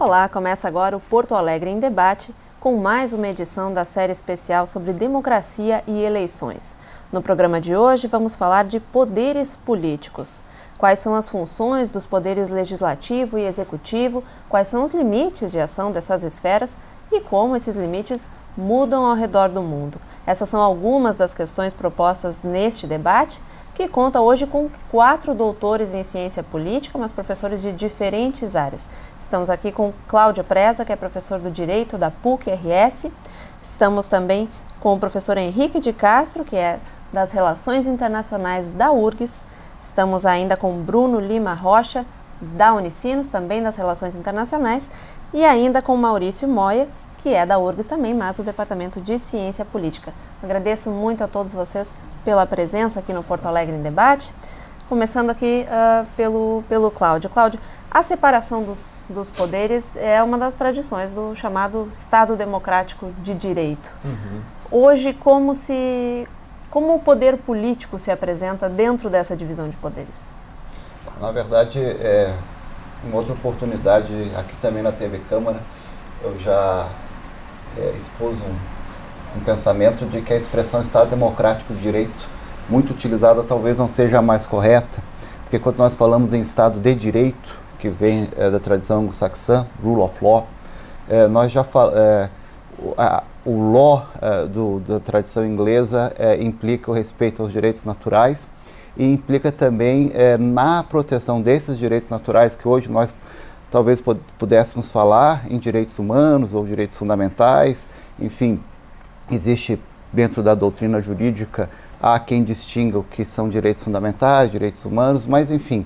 Olá, começa agora o Porto Alegre em Debate, com mais uma edição da série especial sobre democracia e eleições. No programa de hoje vamos falar de poderes políticos. Quais são as funções dos poderes legislativo e executivo, quais são os limites de ação dessas esferas e como esses limites mudam ao redor do mundo. Essas são algumas das questões propostas neste debate, que conta hoje com 4 doutores em ciência política, mas professores de diferentes áreas. Estamos aqui com Cláudio Preza, que é professor do Direito da PUC-RS. Estamos também com o professor Henrique de Castro, que é das Relações Internacionais da URGS. Estamos ainda com Bruno Lima Rocha, da Unicinos, também das Relações Internacionais. E ainda com Maurício Moya, que é da URGS também, mas do Departamento de Ciência Política. Agradeço muito a todos vocês pela presença aqui no Porto Alegre em Debate. Começando aqui pelo Cláudio. Cláudio, a separação dos poderes é uma das tradições do chamado Estado Democrático de Direito. Hoje, como o poder político se apresenta dentro dessa divisão de poderes? Na verdade, em outra oportunidade, aqui também na TV Câmara, eu já expus um pensamento de que a expressão Estado Democrático de Direito, muito utilizada, talvez não seja a mais correta, porque quando nós falamos em Estado de Direito, que vem da tradição anglo-saxã, Rule of Law, nós já o law da tradição inglesa implica o respeito aos direitos naturais e implica também na proteção desses direitos naturais que hoje nós talvez pudéssemos falar em direitos humanos ou direitos fundamentais. Enfim, existe dentro da doutrina jurídica, há quem distinga o que são direitos fundamentais, direitos humanos, mas enfim,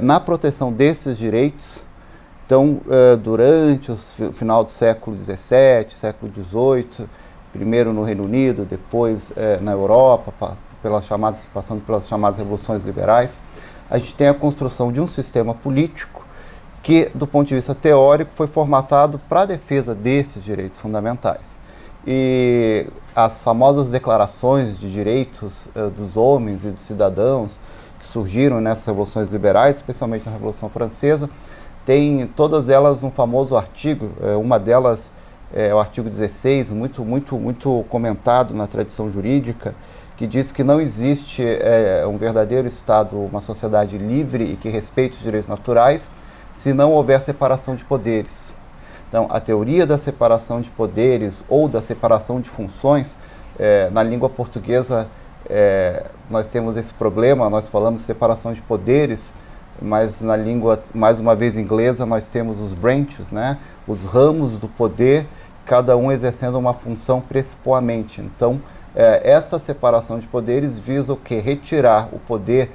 na proteção desses direitos, então, durante o final do século XVII, século XVIII, primeiro no Reino Unido, depois na Europa, passando pelas chamadas revoluções liberais, a gente tem a construção de um sistema político que, do ponto de vista teórico, foi formatado para a defesa desses direitos fundamentais. E as famosas declarações de direitos dos homens e dos cidadãos que surgiram nessas revoluções liberais, especialmente na Revolução Francesa, tem todas elas um famoso artigo, uma delas é o artigo 16, muito comentado na tradição jurídica, que diz que não existe um verdadeiro Estado, uma sociedade livre e que respeite os direitos naturais, se não houver separação de poderes. Então, a teoria da separação de poderes ou da separação de funções, na língua portuguesa, nós temos esse problema, nós falamos de separação de poderes, mas na língua, mais uma vez inglesa, nós temos os branches, né? Os ramos do poder, cada um exercendo uma função principalmente. Então, essa separação de poderes visa o quê? Retirar o poder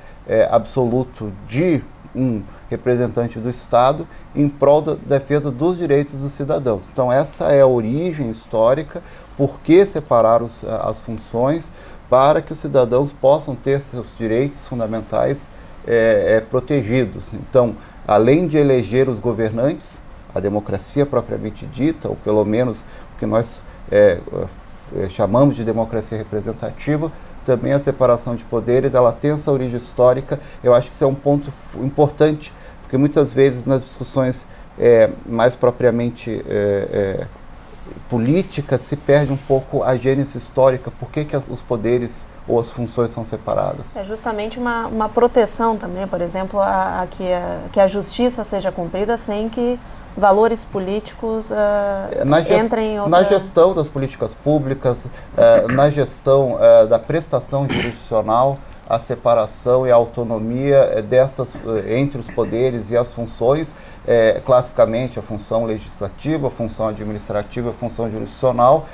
absoluto de um representante do Estado em prol da defesa dos direitos dos cidadãos. Então, essa é a origem histórica, por que separar as funções para que os cidadãos possam ter seus direitos fundamentais protegidos. Então, além de eleger os governantes, a democracia propriamente dita, ou pelo menos o que nós chamamos de democracia representativa, também a separação de poderes, ela tem essa origem histórica. Eu acho que isso é um ponto importante, porque muitas vezes nas discussões mais propriamente políticas se perde um pouco a gênese histórica, por que os poderes ou as funções são separadas. É justamente uma proteção também, por exemplo, que a justiça seja cumprida sem que valores políticos entrem em outra... Na gestão das políticas públicas, na gestão da prestação jurisdicional, a separação e a autonomia entre os poderes e as funções, classicamente a função legislativa, a função administrativa, a função jurisdicional,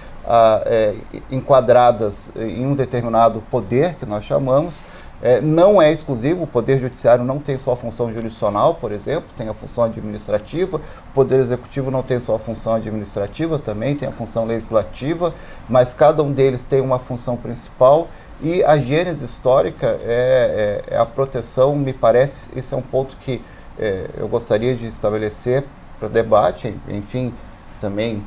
enquadradas em um determinado poder, que nós chamamos. Não é exclusivo, o Poder Judiciário não tem só a função jurisdicional, por exemplo, tem a função administrativa, o Poder Executivo não tem só a função administrativa, também tem a função legislativa, mas cada um deles tem uma função principal e a gênese histórica é a proteção, me parece, esse é um ponto que eu gostaria de estabelecer para o debate, enfim, também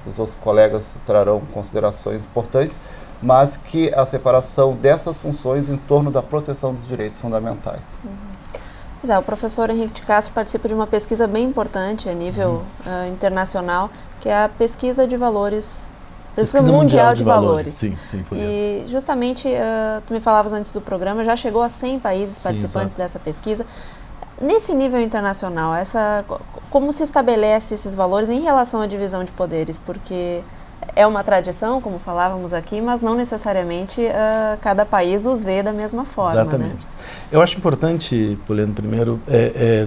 os outros colegas trarão considerações importantes, mas que a separação dessas funções em torno da proteção dos direitos fundamentais. Pois é, o professor Henrique de Castro participa de uma pesquisa bem importante a nível internacional, que é a pesquisa de valores, pesquisa mundial de valores. Sim, e justamente, tu me falavas antes do programa, já chegou a 100 países participantes dessa pesquisa. Nesse nível internacional, como se estabelece esses valores em relação à divisão de poderes? Porque é uma tradição, como falávamos aqui, mas não necessariamente cada país os vê da mesma forma. Exatamente. Né? Eu acho importante, Poliana, primeiro,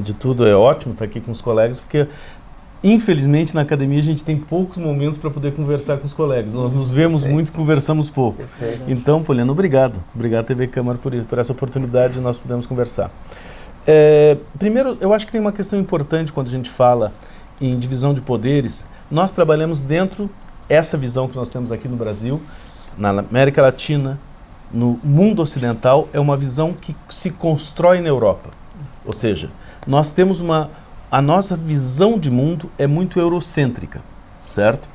de tudo, é ótimo estar aqui com os colegas, porque infelizmente na academia a gente tem poucos momentos para poder conversar com os colegas. Nós nos vemos muito e conversamos pouco. Perfeito. Então, Poliana, obrigado. Obrigado TV Câmara por essa oportunidade de nós podermos conversar. Primeiro, eu acho que tem uma questão importante quando a gente fala em divisão de poderes. Nós trabalhamos dentro essa visão que nós temos aqui no Brasil, na América Latina, no mundo ocidental, é uma visão que se constrói na Europa. Ou seja, nós temos a nossa visão de mundo é muito eurocêntrica, certo?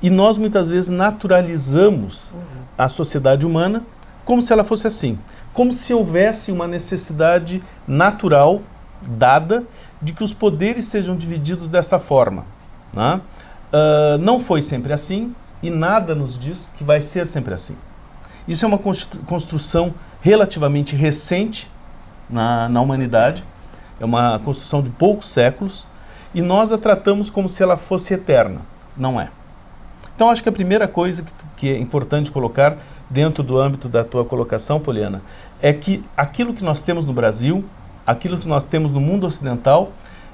E nós muitas vezes naturalizamos a sociedade humana como se ela fosse assim, como se houvesse uma necessidade natural, dada, de que os poderes sejam divididos dessa forma, né? Não foi sempre assim e nada nos diz que vai ser sempre assim. Isso é uma construção relativamente recente na humanidade, é uma construção de poucos séculos e nós a tratamos como se ela fosse eterna. Não é. Então acho que a primeira coisa que é importante colocar dentro do âmbito da tua colocação, Poliana, é que aquilo que nós temos no Brasil, aquilo que nós temos no mundo ocidental,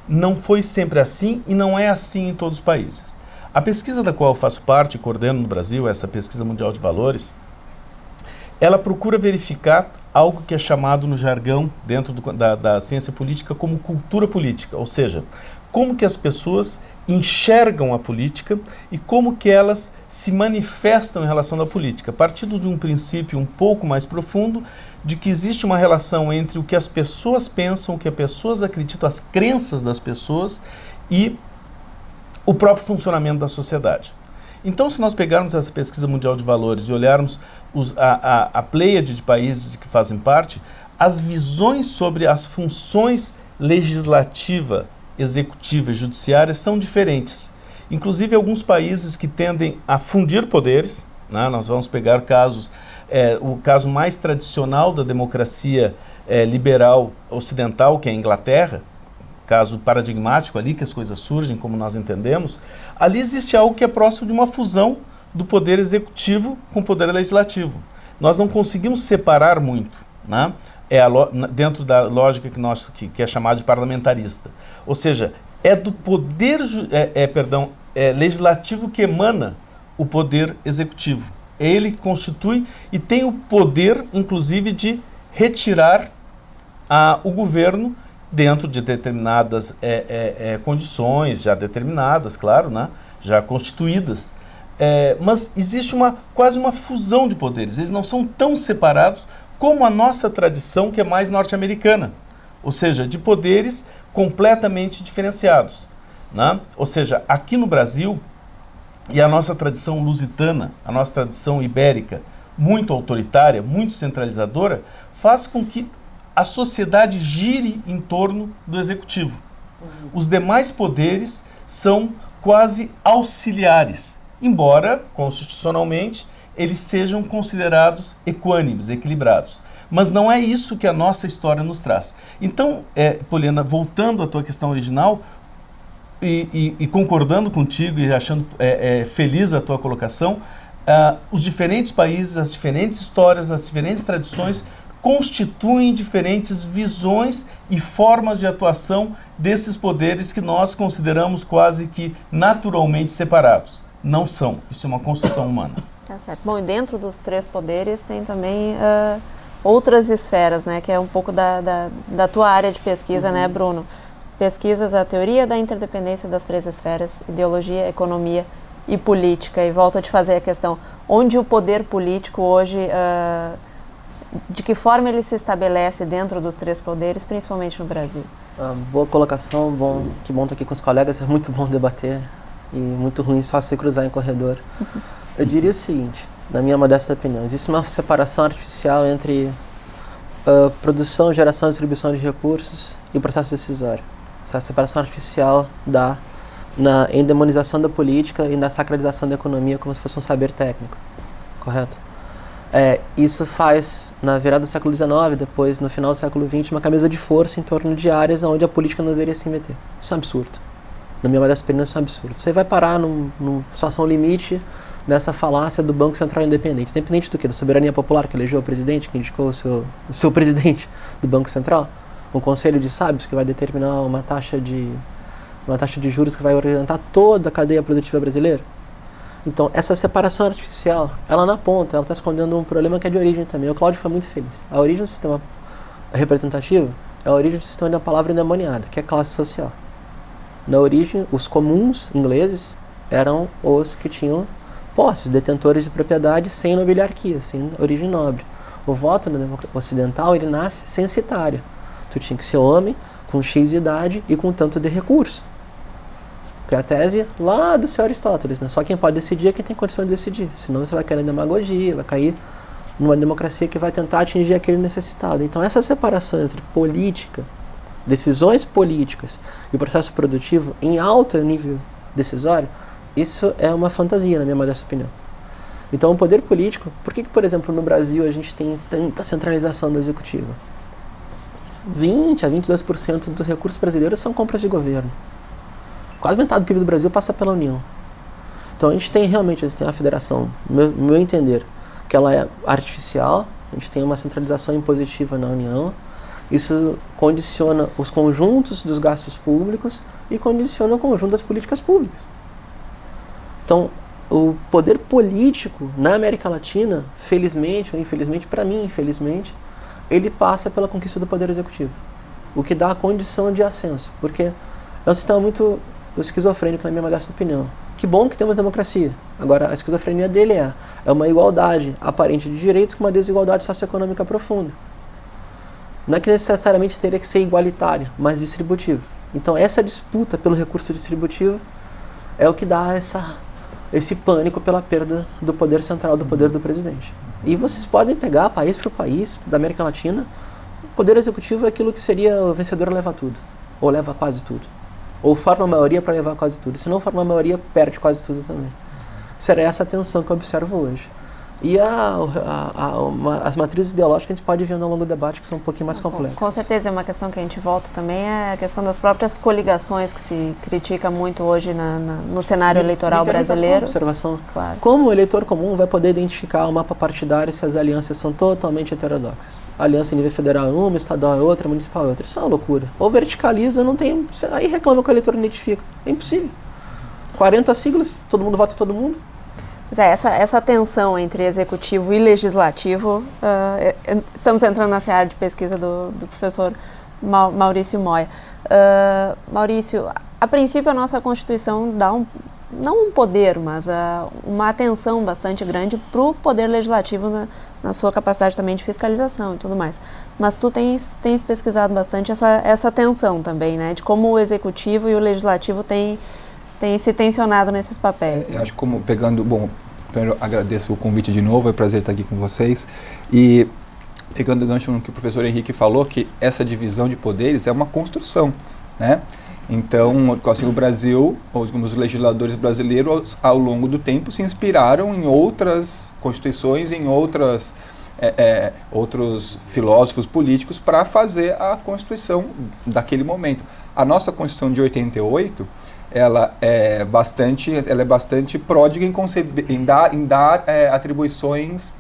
não foi sempre assim e não é assim em todos os países. A pesquisa da qual eu faço parte e coordeno no Brasil, essa pesquisa mundial de valores, ela procura verificar algo que é chamado no jargão, dentro da ciência política, como cultura política, ou seja, como que as pessoas enxergam a política e como que elas se manifestam em relação à política, partindo de um princípio um pouco mais profundo, de que existe uma relação entre o que as pessoas pensam, o que as pessoas acreditam, as crenças das pessoas e o próprio funcionamento da sociedade. Então, se nós pegarmos essa pesquisa mundial de valores e olharmos a pleiade de países que fazem parte, as visões sobre as funções legislativa, executiva e judiciária são diferentes. Inclusive, alguns países que tendem a fundir poderes, né? Nós vamos pegar casos, o caso mais tradicional da democracia liberal ocidental, que é a Inglaterra, caso paradigmático ali, que as coisas surgem como nós entendemos, ali existe algo que é próximo de uma fusão do poder executivo com o poder legislativo. Nós não conseguimos separar muito, né? Dentro da lógica que é chamada de parlamentarista. Ou seja, é do poder legislativo que emana o poder executivo. Ele constitui e tem o poder, inclusive, de retirar o governo dentro de determinadas condições, já determinadas, claro, né? Já constituídas. Mas existe quase uma fusão de poderes. Eles não são tão separados como a nossa tradição, que é mais norte-americana. Ou seja, de poderes completamente diferenciados, né? Ou seja, aqui no Brasil, e a nossa tradição lusitana, a nossa tradição ibérica, muito autoritária, muito centralizadora, faz com que a sociedade gire em torno do executivo. Os demais poderes são quase auxiliares, embora, constitucionalmente, eles sejam considerados equânimes, equilibrados. Mas não é isso que a nossa história nos traz. Então, Poliana, voltando à tua questão original, e concordando contigo e achando feliz a tua colocação, os diferentes países, as diferentes histórias, as diferentes tradições constituem diferentes visões e formas de atuação desses poderes que nós consideramos quase que naturalmente separados. Não são. Isso é uma construção humana. Tá certo. Bom, e dentro dos três poderes tem também outras esferas, né? Que é um pouco da tua área de pesquisa, né, Bruno? Pesquisas a teoria da interdependência das três esferas, ideologia, economia e política. E volto a te fazer a questão, onde o poder político hoje... de que forma ele se estabelece dentro dos três poderes, principalmente no Brasil? Boa colocação, que bom estar aqui com os colegas, é muito bom debater e muito ruim só se cruzar em corredor. Eu diria o seguinte, na minha modesta opinião, existe uma separação artificial entre produção, geração e distribuição de recursos e processo decisório. Essa separação artificial dá na endemonização da política e na sacralização da economia como se fosse um saber técnico, correto? Isso faz, na virada do século XIX, depois no final do século XX, uma camisa de força em torno de áreas onde a política não deveria se meter. Isso é um absurdo. Na minha modesta opinião, isso é um absurdo. Você vai parar numa situação limite nessa falácia do Banco Central Independente. Independente do quê? Da soberania popular que elegeu o presidente, que indicou o seu presidente do Banco Central? Um conselho de sábios que vai determinar uma taxa de juros que vai orientar toda a cadeia produtiva brasileira? Então, essa separação artificial, ela na ponta, ela está escondendo um problema que é de origem também. O Cláudio foi muito feliz. A origem do sistema representativo é a origem do sistema da palavra endemoniada, que é classe social. Na origem, os comuns ingleses eram os que tinham posses, detentores de propriedade sem nobiliarquia, sem origem nobre. O voto ocidental, ele nasce censitário. Tu tinha que ser homem, com X de idade e com tanto de recurso. Que é a tese lá do seu Aristóteles, né? Só quem pode decidir é quem tem condição de decidir. Senão você vai cair na demagogia, vai cair numa democracia que vai tentar atingir aquele necessitado. Então essa separação entre política, decisões políticas e processo produtivo em alto nível decisório, isso é uma fantasia, na minha modesta opinião. Então o poder político, por que, por exemplo, no Brasil a gente tem tanta centralização do executivo? 20 a 22% dos recursos brasileiros são compras de governo. Quase metade do PIB do Brasil passa pela União. Então a gente tem uma federação, no meu entender, que ela é artificial, a gente tem uma centralização impositiva na União, isso condiciona os conjuntos dos gastos públicos e condiciona o conjunto das políticas públicas. Então, o poder político na América Latina, felizmente ou infelizmente, para mim, infelizmente, ele passa pela conquista do poder executivo, o que dá a condição de ascenso, porque é um sistema muito esquizofrênico, na minha modesta opinião. Que bom que temos democracia. Agora, a esquizofrenia dele é uma igualdade aparente de direitos com uma desigualdade socioeconômica profunda. Não é que necessariamente teria que ser igualitária, mas distributiva. Então, essa disputa pelo recurso distributivo é o que dá esse pânico pela perda do poder central, do poder do presidente. E vocês podem pegar país por país da América Latina, o poder executivo é aquilo que seria o vencedor leva tudo, ou leva quase tudo. Ou forma a maioria para levar quase tudo. Se não forma a maioria, perde quase tudo também. Será essa a tensão que eu observo hoje. E as matrizes ideológicas a gente pode ver ao longo do debate que são um pouquinho mais complexas. Com certeza, é uma questão que a gente volta também, é a questão das próprias coligações que se critica muito hoje no cenário eleitoral brasileiro. Observação. Claro. Como o eleitor comum vai poder identificar o mapa partidário se as alianças são totalmente heterodoxas? A aliança em nível federal é uma, estadual é outra, municipal é outra. Isso é uma loucura. Ou verticaliza, não tem... Aí reclama que o eleitor identifica. É impossível. 40 siglas, todo mundo vota em todo mundo. Essa tensão entre executivo e legislativo, estamos entrando na seara de pesquisa do professor Maurício Moya. Maurício, a princípio a nossa Constituição dá não um poder, mas uma atenção bastante grande para o poder legislativo na sua capacidade também de fiscalização e tudo mais. Mas tu tens pesquisado bastante essa tensão também, né, de como o executivo e o legislativo têm se tensionado nesses papéis. Eu acho como primeiro agradeço o convite de novo, é um prazer estar aqui com vocês. E pegando o gancho no que o professor Henrique falou, que essa divisão de poderes é uma construção, né? Então, assim, o Brasil, ou digamos, os legisladores brasileiros, ao longo do tempo, se inspiraram em outras constituições, em outros filósofos políticos para fazer a Constituição daquele momento. A nossa Constituição de 88, ela é bastante pródiga em dar atribuições,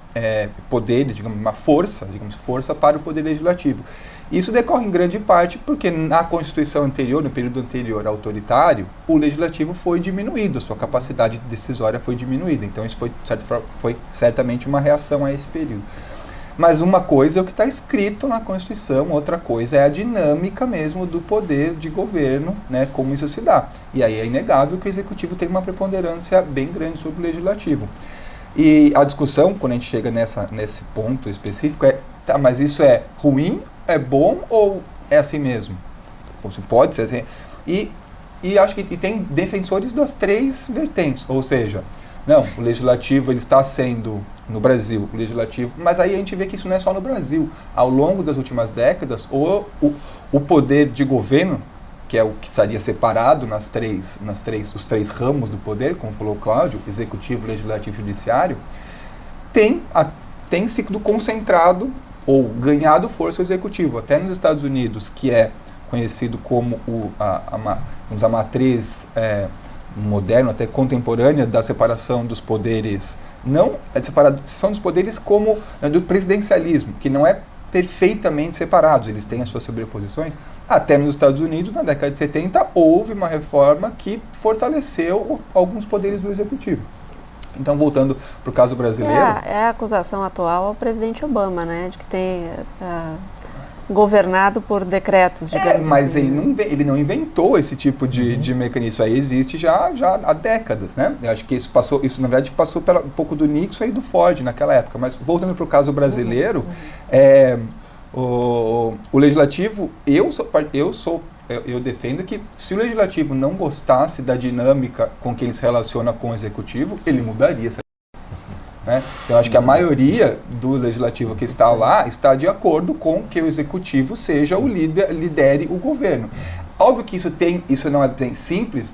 poderes, digamos, força para o poder legislativo. Isso decorre em grande parte porque na Constituição anterior, no período anterior autoritário, o legislativo foi diminuído, a sua capacidade decisória foi diminuída. Então isso foi certamente uma reação a esse período. Mas uma coisa é o que está escrito na Constituição, outra coisa é a dinâmica mesmo do poder de governo, né, como isso se dá. E aí é inegável que o Executivo tem uma preponderância bem grande sobre o Legislativo. E a discussão, quando a gente chega nesse ponto específico, tá, mas isso é ruim, é bom ou é assim mesmo? Ou se pode ser assim. E acho que tem defensores das três vertentes, ou seja, não, o legislativo ele está sendo, no Brasil, o legislativo, mas aí a gente vê que isso não é só no Brasil. Ao longo das últimas décadas, o poder de governo, que é o que estaria separado os três ramos do poder, como falou o Cláudio, executivo, legislativo e judiciário, tem sido concentrado ou ganhado força o executivo. Até nos Estados Unidos, que é conhecido como a matriz moderna, até contemporânea, da separação dos poderes, não a separação dos poderes como do presidencialismo, que não é perfeitamente separados, eles têm as suas sobreposições. Até nos Estados Unidos, na década de 70, houve uma reforma que fortaleceu alguns poderes do executivo. Então, voltando para o caso brasileiro... É a acusação atual ao presidente Obama, né, de que tem governado por decretos, digamos mas assim. Ele não inventou esse tipo de mecanismo. Isso aí existe já há décadas, né? Eu acho que isso na verdade passou um pouco do Nixon e do Ford naquela época. Mas voltando para o caso brasileiro, o legislativo, eu defendo que se o legislativo não gostasse da dinâmica com que ele se relaciona com o executivo, ele mudaria essa. Né? Eu acho que a maioria do legislativo que está lá está de acordo com que o executivo seja o lidere o governo. Óbvio que isso não é tão simples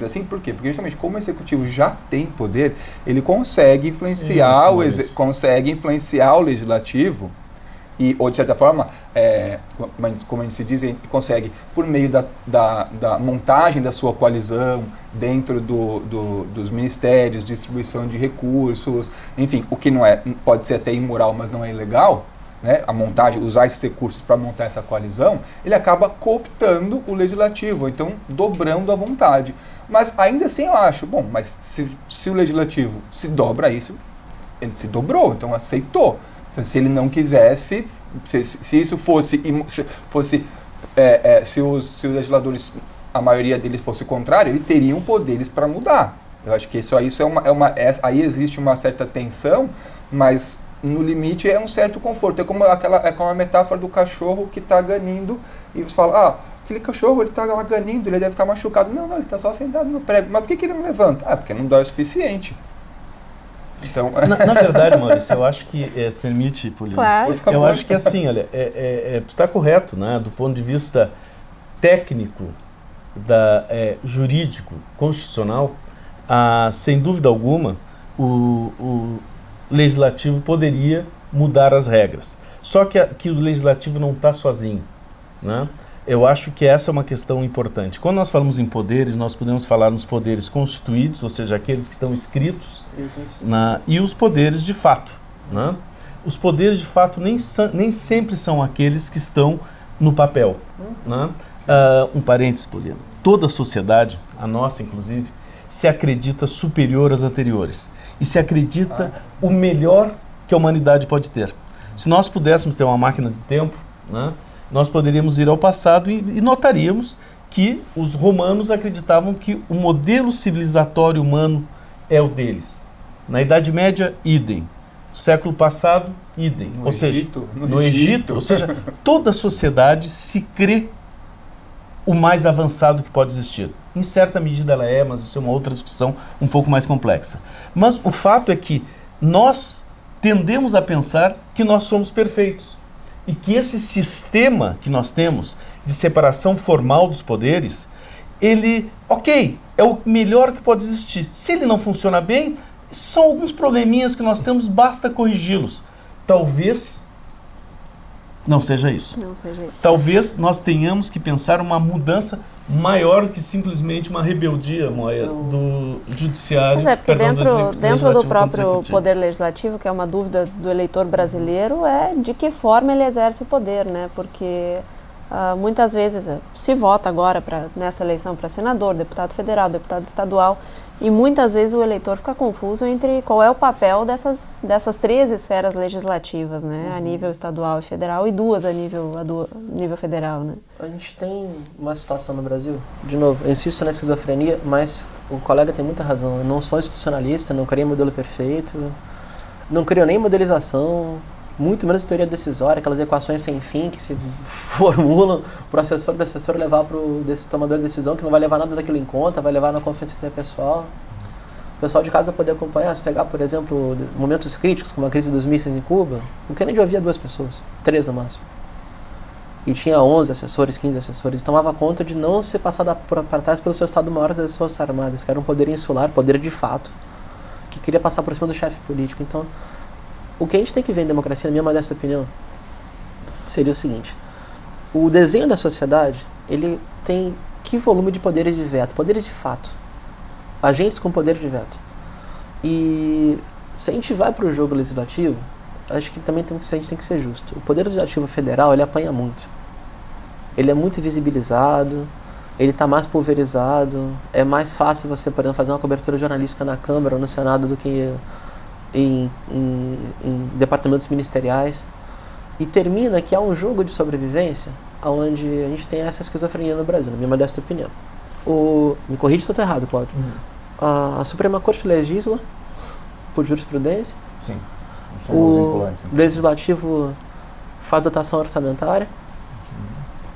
assim, por quê? Porque justamente como o executivo já tem poder, ele consegue influenciar o legislativo ou de certa forma, como a gente se diz, ele consegue, por meio da montagem da sua coalizão dentro dos ministérios, distribuição de recursos, enfim, o que pode ser até imoral, mas não é ilegal, né, usar esses recursos para montar essa coalizão, ele acaba cooptando o legislativo, então dobrando a vontade. Mas ainda assim eu acho, mas se o legislativo se dobra a isso, ele se dobrou, então aceitou. Se ele não quisesse, se isso fosse se os legisladores, a maioria deles fosse o contrário, eles teriam poderes para mudar. Eu acho que aí existe uma certa tensão, mas no limite é um certo conforto. É como a metáfora do cachorro que está ganindo e você fala, aquele cachorro ele está lá ganindo, ele deve estar machucado. Não, ele está só sentado no prego. Mas por que ele não levanta? Porque não dói o suficiente. Então... Na verdade, Maurício, eu acho que, permite, Polina, claro. Eu acho que assim, olha, tu está correto, né, do ponto de vista técnico, jurídico, constitucional, sem dúvida alguma, o legislativo poderia mudar as regras. Só que o legislativo não está sozinho, né? Eu acho que essa é uma questão importante. Quando nós falamos em poderes, nós podemos falar nos poderes constituídos, ou seja, aqueles que estão escritos, e os poderes de fato. Né? Os poderes de fato nem sempre são aqueles que estão no papel. Né? Um parênteses, Polina. Toda a sociedade, a nossa inclusive, se acredita superior às anteriores. E se acredita o melhor que a humanidade pode ter. Se nós pudéssemos ter uma máquina de tempo, né, nós poderíamos ir ao passado e notaríamos que os romanos acreditavam que o modelo civilizatório humano é o deles. Na Idade Média, idem. Século passado, idem. No Egito, ou seja, toda a sociedade se crê o mais avançado que pode existir. Em certa medida ela é, mas isso é uma outra discussão um pouco mais complexa. Mas o fato é que nós tendemos a pensar que nós somos perfeitos. E que esse sistema que nós temos de separação formal dos poderes, ele, é o melhor que pode existir. Se ele não funciona bem, são alguns probleminhas que nós temos, basta corrigi-los. Talvez não seja isso. Talvez nós tenhamos que pensar uma mudança maior que simplesmente uma rebeldia, Moia, do judiciário. Mas porque dentro do próprio poder legislativo, que é uma dúvida do eleitor brasileiro, é de que forma ele exerce o poder, né? Porque muitas vezes se vota agora nessa eleição para senador, deputado federal, deputado estadual, e muitas vezes o eleitor fica confuso entre qual é o papel dessas 3 esferas legislativas, né? A nível estadual e federal, e 2 a nível federal, né? A gente tem uma situação no Brasil, de novo, eu insisto na esquizofrenia, mas o colega tem muita razão. Eu não sou institucionalista, não criei modelo perfeito, não crio nem modelização, muito menos teoria decisória, aquelas equações sem fim que se formulam para o assessor do assessor levar para o tomador de decisão, que não vai levar nada daquilo em conta, vai levar na confiança interpessoal. o pessoal de casa poder acompanhar, se pegar, por exemplo, momentos críticos, como a crise dos mísseis em Cuba, o Kennedy ouvia 2 pessoas, 3 no máximo. E tinha 11 assessores, 15 assessores, e tomava conta de não ser passado para trás pelo seu Estado-Maior das Forças Armadas, que era um poder insular, poder de fato, que queria passar por cima do chefe político. Então, o que a gente tem que ver em democracia, na minha modesta opinião, seria o seguinte: o desenho da sociedade, ele tem que volume de poderes de veto, poderes de fato, agentes com poder de veto. E se a gente vai para o jogo legislativo, acho que também a gente tem que ser justo. O poder legislativo federal, ele apanha muito. Ele é muito invisibilizado, ele está mais pulverizado, é mais fácil você, por exemplo, fazer uma cobertura jornalística na Câmara ou no Senado do que em departamentos ministeriais. E termina que há um jogo de sobrevivência onde a gente tem essa esquizofrenia no Brasil, na minha modesta opinião. Me corrige se eu estou errado, Cláudio. A Suprema Corte legisla por jurisprudência. Sim. O Legislativo faz dotação orçamentária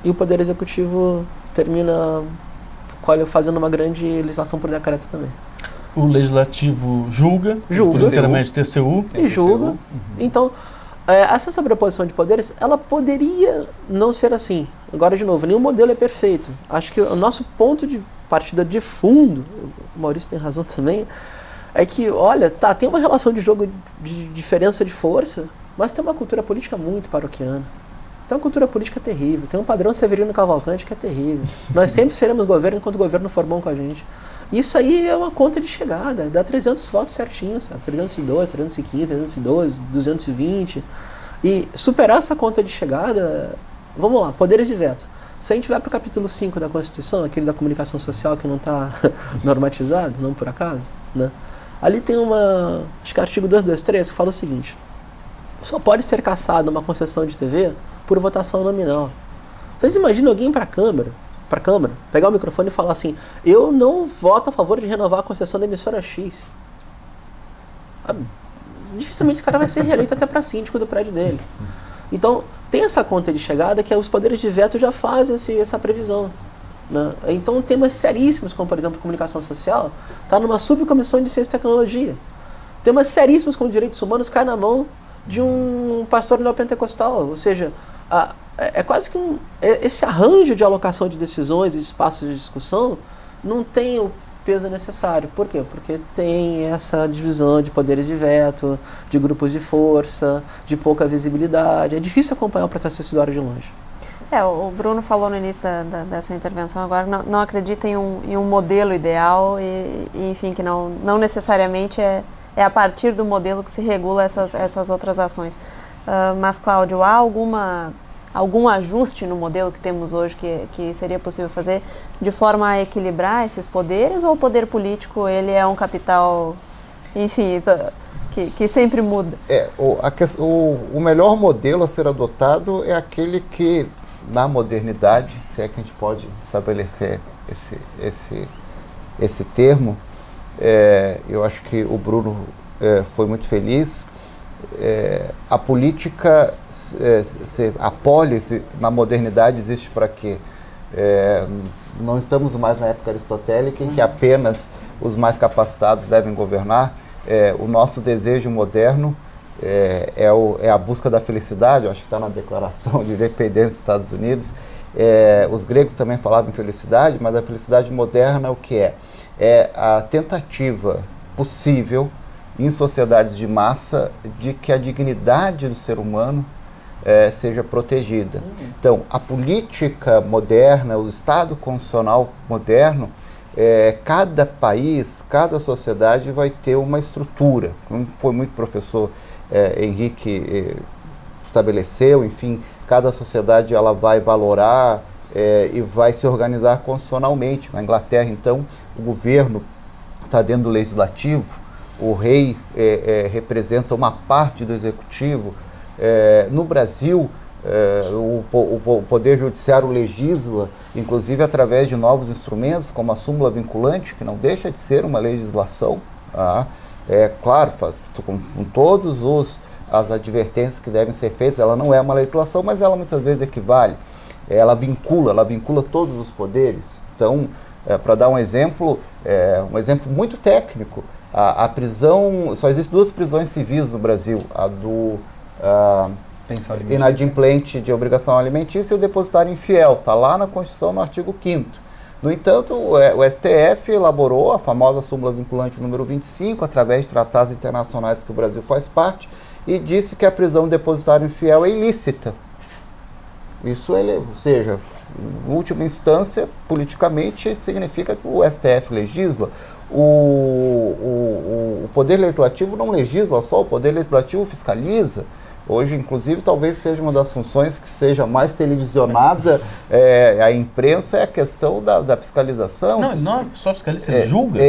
e o Poder Executivo termina fazendo uma grande legislação por decreto também. O Legislativo julga. Primeiramente TCU. E julga. Então, essa sobreposição de poderes, ela poderia não ser assim. Agora, de novo, nenhum modelo é perfeito. Acho que o nosso ponto de partida de fundo, o Maurício tem razão também, é que, olha, tem uma relação de jogo de diferença de força, mas tem uma cultura política muito paroquiana. Tem uma cultura política terrível. Tem um padrão Severino Cavalcante que é terrível. Nós sempre seremos governo enquanto o governo for bom com a gente. Isso aí é uma conta de chegada. Dá 300 votos certinho, sabe? 302, 315, 312, 220. E superar essa conta de chegada... Vamos lá, poderes de veto. Se a gente vai para o capítulo 5 da Constituição, aquele da comunicação social que não está normatizado, não por acaso, né? Ali tem acho que artigo 223, que fala o seguinte: só pode ser cassada uma concessão de TV por votação nominal. Vocês imaginam alguém para a Câmara, pegar o microfone e falar assim: eu não voto a favor de renovar a concessão da emissora X. Dificilmente esse cara vai ser reeleito até para síndico do prédio dele. Então, tem essa conta de chegada que os poderes de veto já fazem essa previsão, né? Então, temas seríssimos, como, por exemplo, comunicação social, está numa subcomissão de ciência e tecnologia. Temas seríssimos como direitos humanos caem na mão de um pastor neopentecostal. Ou seja, é quase que esse arranjo de alocação de decisões e de espaços de discussão não tem o peso necessário. Por quê? Porque tem essa divisão de poderes de veto, de grupos de força, de pouca visibilidade. É difícil acompanhar o processo decisório de longe. O Bruno falou no início dessa intervenção agora, não acredita em um modelo ideal e enfim, que não necessariamente é a partir do modelo que se regula essas outras ações. Mas, Cláudio, há algum ajuste no modelo que temos hoje que seria possível fazer de forma a equilibrar esses poderes, ou o poder político ele é um capital, enfim, que sempre muda? O melhor modelo a ser adotado é aquele que, na modernidade, se é que a gente pode estabelecer esse termo, eu acho que o Bruno foi muito feliz. A política, a polis na modernidade existe para quê? Não estamos mais na época aristotélica em que apenas os mais capacitados devem governar. O nosso desejo moderno é a busca da felicidade. Eu acho que está na Declaração de Independência dos Estados Unidos. Os gregos também falavam em felicidade, mas a felicidade moderna o que é? É a tentativa possível em sociedades de massa de que a dignidade do ser humano seja protegida. Então, a política moderna, o Estado constitucional moderno, cada país, cada sociedade vai ter uma estrutura. Como foi muito professor Henrique estabeleceu, enfim, cada sociedade ela vai valorar e vai se organizar constitucionalmente. Na Inglaterra, então, o governo está dentro do legislativo, o rei representa uma parte do executivo. No Brasil, o Poder Judiciário legisla, inclusive através de novos instrumentos, como a súmula vinculante, que não deixa de ser uma legislação. Claro, com todas as advertências que devem ser feitas, ela não é uma legislação, mas ela muitas vezes equivale. Ela vincula todos os poderes. Então, para dar um exemplo muito técnico, A prisão, só existem 2 prisões civis no Brasil, a do inadimplente de obrigação alimentícia e o depositário infiel, está lá na Constituição, no artigo 5º. No entanto, o STF elaborou a famosa súmula vinculante número 25, através de tratados internacionais que o Brasil faz parte, e disse que a prisão depositário infiel é ilícita. Isso, ou seja, em última instância, politicamente, significa que o STF legisla. O Poder Legislativo não legisla só, o Poder Legislativo fiscaliza. Hoje, inclusive, talvez seja uma das funções que seja mais televisionada, a imprensa, é a questão da fiscalização. Não, ele não é só fiscaliza, ele julga.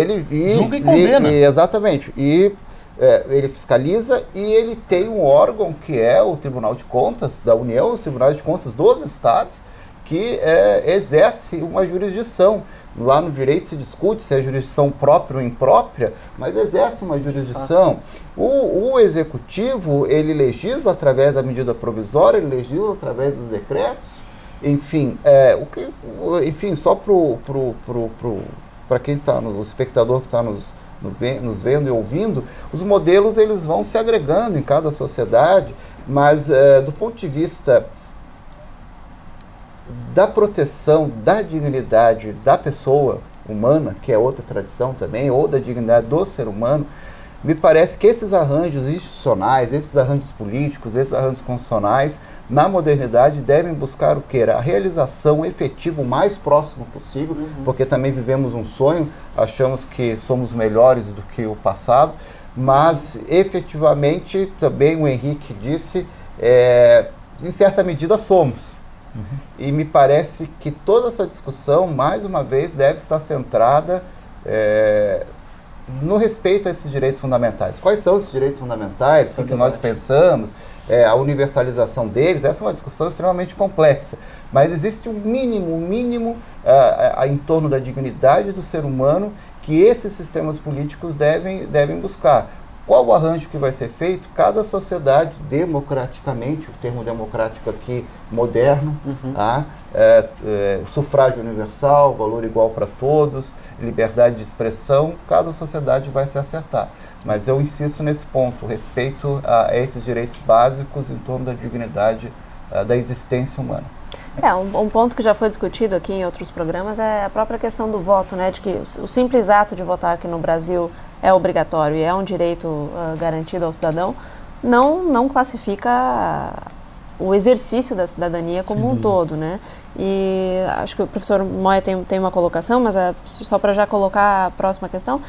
Julga e condena. Exatamente. Ele fiscaliza e ele tem um órgão que é o Tribunal de Contas da União, os Tribunais de Contas dos Estados, que exerce uma jurisdição. Lá no direito se discute se é jurisdição própria ou imprópria, mas exerce uma jurisdição. O Executivo, ele legisla através da medida provisória, ele legisla através dos decretos. Enfim, só para quem está, o espectador que está nos vendo e ouvindo, os modelos eles vão se agregando em cada sociedade, mas do ponto de vista da proteção da dignidade da pessoa humana, que é outra tradição também, ou da dignidade do ser humano, me parece que esses arranjos institucionais, esses arranjos políticos, esses arranjos constitucionais, na modernidade devem buscar o quê? A realização efetiva o mais próximo possível, porque também vivemos um sonho, achamos que somos melhores do que o passado, mas efetivamente, também o Henrique disse, em certa medida somos. E me parece que toda essa discussão, mais uma vez, deve estar centrada no respeito a esses direitos fundamentais. Quais são esses direitos fundamentais? O que nós pensamos? A universalização deles? Essa é uma discussão extremamente complexa. Mas existe um mínimo em torno da dignidade do ser humano que esses sistemas políticos devem buscar. Qual o arranjo que vai ser feito? Cada sociedade, democraticamente, o termo democrático aqui, moderno, o sufrágio universal, valor igual para todos, liberdade de expressão, cada sociedade vai se acertar. Mas eu insisto nesse ponto, respeito a esses direitos básicos em torno da dignidade da existência humana. Um ponto que já foi discutido aqui em outros programas é a própria questão do voto, né? De que o simples ato de votar aqui no Brasil é obrigatório e é um direito garantido ao cidadão, não classifica o exercício da cidadania como um todo, né? E acho que o professor Moya tem uma colocação, mas só para já colocar a próxima questão,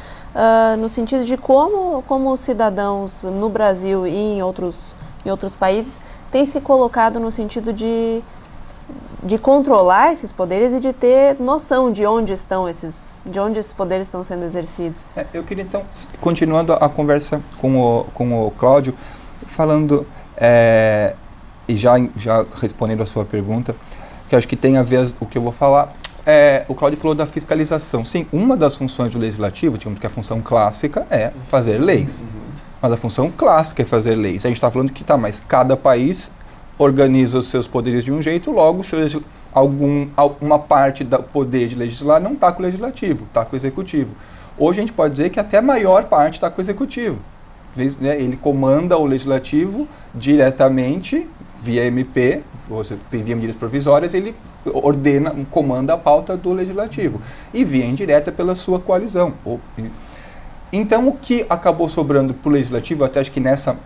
no sentido de como os cidadãos no Brasil e em outros países têm se colocado no sentido de controlar esses poderes e de ter noção de onde esses poderes estão sendo exercidos. Eu queria então, continuando a conversa com o Cláudio, falando, e já respondendo a sua pergunta, que acho que tem a ver o que eu vou falar, o Cláudio falou da fiscalização. Sim, uma das funções do legislativo, digamos que a função clássica é fazer leis, mas a função clássica é fazer leis. A gente está falando que mas cada país organiza os seus poderes de um jeito, logo uma parte do poder de legislar não está com o legislativo, está com o executivo. Hoje a gente pode dizer que até a maior parte está com o executivo. Ele comanda o legislativo diretamente via MP, via medidas provisórias, ele comanda a pauta do legislativo e via indireta pela sua coalizão. Então, o que acabou sobrando para o legislativo, até acho que nessa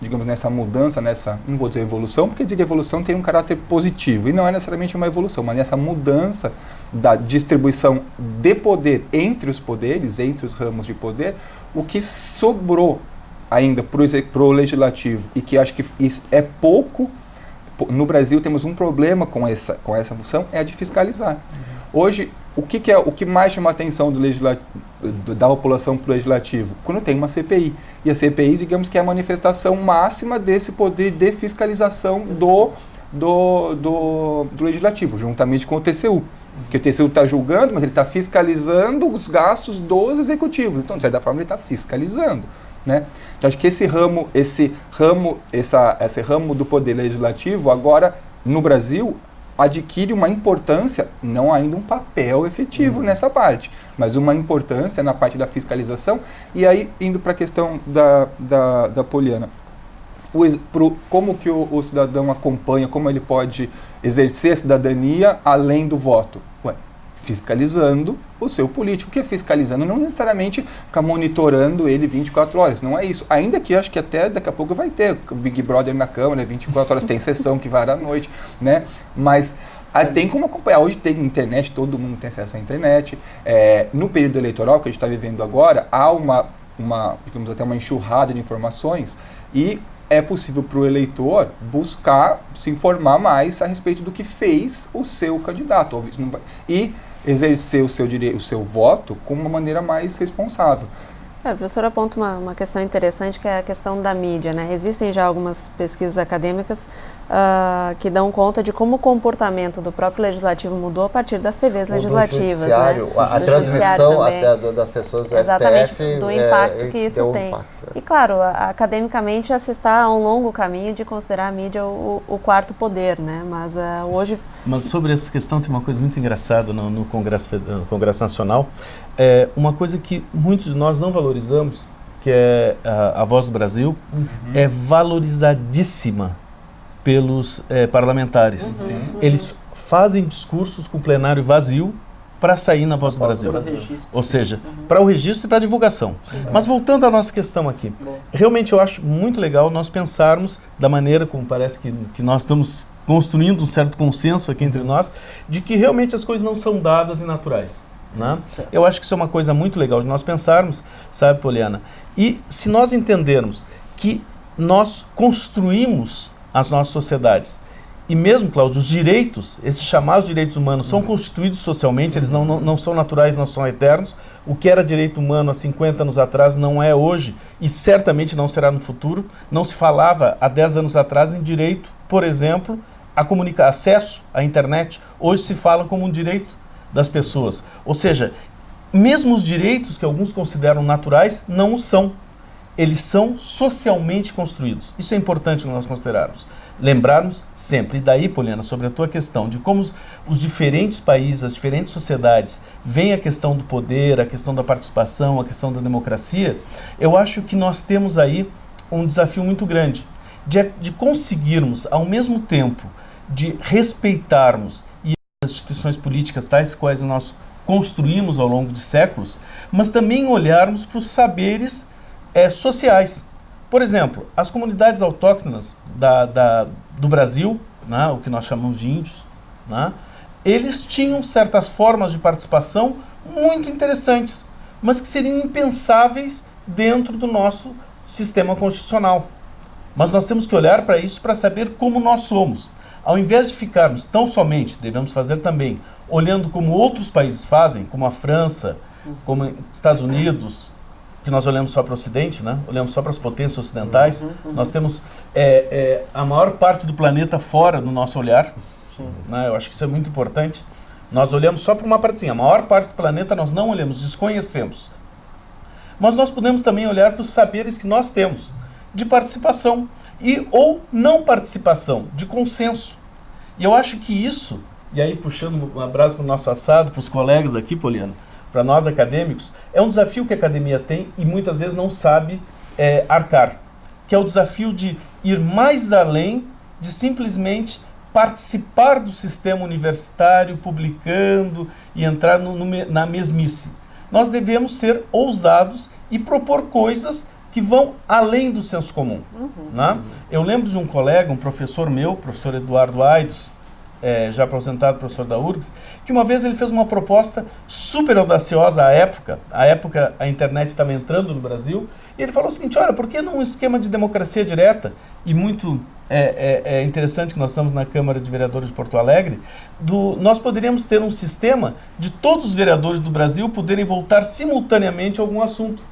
mudança, não vou dizer evolução, porque dizer evolução tem um caráter positivo, e não é necessariamente uma evolução, mas nessa mudança da distribuição de poder entre os poderes, entre os ramos de poder, o que sobrou ainda para o legislativo, e que acho que isso é pouco, no Brasil temos um problema com essa função, é a de fiscalizar. Hoje, o que mais chama a atenção da população para o legislativo? Quando tem uma CPI. E a CPI, digamos que é a manifestação máxima desse poder de fiscalização do legislativo, juntamente com o TCU. Porque o TCU está julgando, mas ele está fiscalizando os gastos dos executivos. Então, de certa forma, ele está fiscalizando. Né? Então, acho que esse ramo do poder legislativo, agora, no Brasil, adquire uma importância, não ainda um papel efetivo nessa parte, mas uma importância na parte da fiscalização. E aí, indo para a questão da Poliana, como que o cidadão acompanha, como ele pode exercer a cidadania além do voto? Fiscalizando o seu político. O que é fiscalizando? Não necessariamente ficar monitorando ele 24 horas, não é isso. Ainda que acho que até daqui a pouco vai ter o Big Brother na Câmara, 24 horas, tem sessão que vai à noite, né? Mas tem como acompanhar. Hoje tem internet, todo mundo tem acesso à internet. No período eleitoral que a gente está vivendo agora, há digamos, até uma enxurrada de informações e é possível para o eleitor buscar se informar mais a respeito do que fez o seu candidato e exercer o seu direito, o seu voto, com uma maneira mais responsável. O professor aponta uma questão interessante, que é a questão da mídia, né? Existem já algumas pesquisas acadêmicas que dão conta de como o comportamento do próprio legislativo mudou a partir das TVs legislativas, né? A transmissão até das sessões do exatamente, STF, do impacto que isso tem. E claro, academicamente já se está a um longo caminho de considerar a mídia o quarto poder, né? Mas hoje... Mas sobre essa questão tem uma coisa muito engraçada no Congresso Nacional. Uma coisa que muitos de nós não valorizamos, que é a Voz do Brasil, é valorizadíssima pelos parlamentares. Eles fazem discursos com plenário vazio para sair na Voz do Brasil. Ou seja, para o registro e para a divulgação. Mas voltando à nossa questão aqui, realmente eu acho muito legal nós pensarmos da maneira como parece que nós estamos construindo um certo consenso aqui entre nós, de que realmente as coisas não são dadas e naturais. Né? Eu acho que isso é uma coisa muito legal de nós pensarmos, sabe, Poliana? E se nós entendermos que nós construímos as nossas sociedades, e mesmo, Cláudio, os direitos, esses chamados direitos humanos, são constituídos socialmente, eles não são naturais, não são eternos. O que era direito humano há 50 anos atrás não é hoje, e certamente não será no futuro. Não se falava há 10 anos atrás em direito, por exemplo, a comunicar, acesso à internet. Hoje se fala como um direito das pessoas. Ou seja, mesmo os direitos que alguns consideram naturais não o são. Eles são socialmente construídos. Isso é importante nós considerarmos. Lembrarmos sempre. E daí, Poliana, sobre a tua questão de como os diferentes países, as diferentes sociedades veem a questão do poder, a questão da participação, a questão da democracia, eu acho que nós temos aí um desafio muito grande de conseguirmos, ao mesmo tempo, de respeitarmos as instituições políticas tais quais nós construímos ao longo de séculos, mas também olharmos para os saberes sociais. Por exemplo, as comunidades autóctonas do Brasil, né, o que nós chamamos de índios, né, eles tinham certas formas de participação muito interessantes, mas que seriam impensáveis dentro do nosso sistema constitucional. Mas nós temos que olhar para isso para saber como nós somos. Ao invés de ficarmos tão somente, devemos fazer também, olhando como outros países fazem, como a França, como Estados Unidos, que nós olhamos só para o Ocidente, né? Olhamos só para as potências ocidentais. Nós temos a maior parte do planeta fora do nosso olhar. Né? Eu acho que isso é muito importante. Nós olhamos só para uma partezinha. A maior parte do planeta nós não olhamos, desconhecemos. Mas nós podemos também olhar para os saberes que nós temos de participação ou não participação, de consenso. E eu acho que isso, e aí puxando um abraço para o nosso assado, para os colegas aqui, Poliana, para nós acadêmicos, é um desafio que a academia tem e muitas vezes não sabe arcar, que é o desafio de ir mais além de simplesmente participar do sistema universitário, publicando e entrar na mesmice. Nós devemos ser ousados e propor coisas que vão além do senso comum. Né? Eu lembro de um colega, um professor meu, professor Eduardo Aidos, já aposentado, professor da URGS, que uma vez ele fez uma proposta super audaciosa à época. À época a internet estava entrando no Brasil, e ele falou o seguinte: olha, por que não um esquema de democracia direta? E muito interessante que nós estamos na Câmara de Vereadores de Porto Alegre, nós poderíamos ter um sistema de todos os vereadores do Brasil poderem votar simultaneamente a algum assunto.